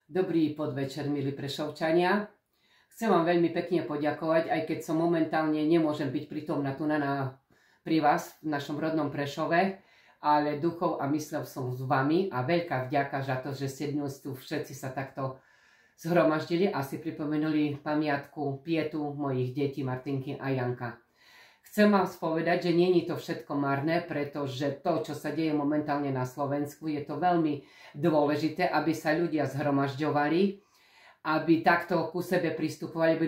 Dobrý podvečer, milí Prešovčania. Chcem vám veľmi pekne poďakovať, aj keď som momentálne nemôžem byť prítomná tu pri vás v našom rodnom Prešove, ale duchov a mysľou som s vami a veľká vďaka za to, že ste dnes tu všetci sa takto zhromaždili a si pripomenuli pamiatku pietu mojich detí Martinky a Janka. Chcem vám povedať, že nie je to všetko marné, pretože to, čo sa deje momentálne na Slovensku, je to veľmi dôležité, aby sa ľudia zhromažďovali, aby takto ku sebe pristupovali,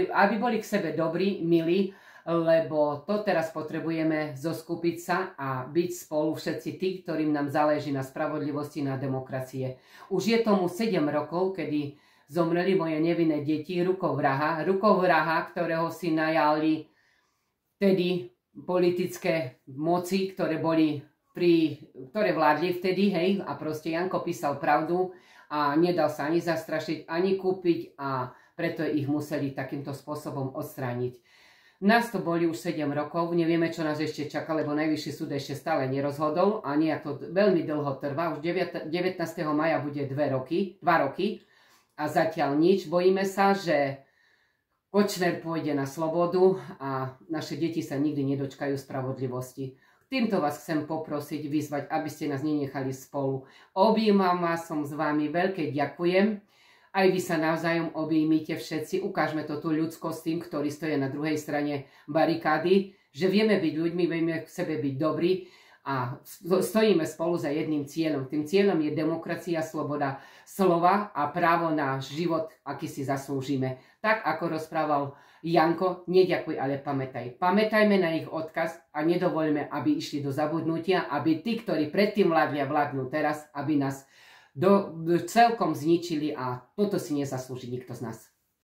aby boli k sebe dobrí, milí, lebo to teraz potrebujeme zoskupiť sa a byť spolu všetci tí, ktorým nám záleží na spravodlivosti, na demokracie. Už je tomu 7 rokov, kedy zomreli moje nevinné deti rukou vraha, ktorého si najali vtedy politické moci, ktoré vládli vtedy, hej, a proste Janko písal pravdu a nedal sa ani zastrašiť, ani kúpiť a preto ich museli takýmto spôsobom odstrániť. Nás to boli už 7 rokov, nevieme, čo nás ešte čaká, lebo Najvyšší súd ešte stále nerozhodol a nejako veľmi dlho trvá, už 19. maja bude 2 roky a zatiaľ nič. Bojíme sa, že Kočner pôjde na slobodu a naše deti sa nikdy nedočkajú spravodlivosti. Týmto vás chcem poprosiť, vyzvať, aby ste nás nenechali spolu. Objímam vás, som s vami, veľké ďakujem. Aj vy sa navzájom objímite všetci. Ukážme to tú ľudskosť tým, ktorí stoja na druhej strane barikády, že vieme byť ľuďmi, vieme k sebe byť dobrí a stojíme spolu za jedným cieľom. Tým cieľom je demokracia, sloboda slova a právo na život, aký si zaslúžime. Tak, ako rozprával Janko, neďakuj, ale pamätaj. Pamätajme na ich odkaz a nedovoľme, aby išli do zabudnutia, aby tí, ktorí predtým vládli a vládnu teraz, aby nás celkom zničili a toto si nezaslúži nikto z nás.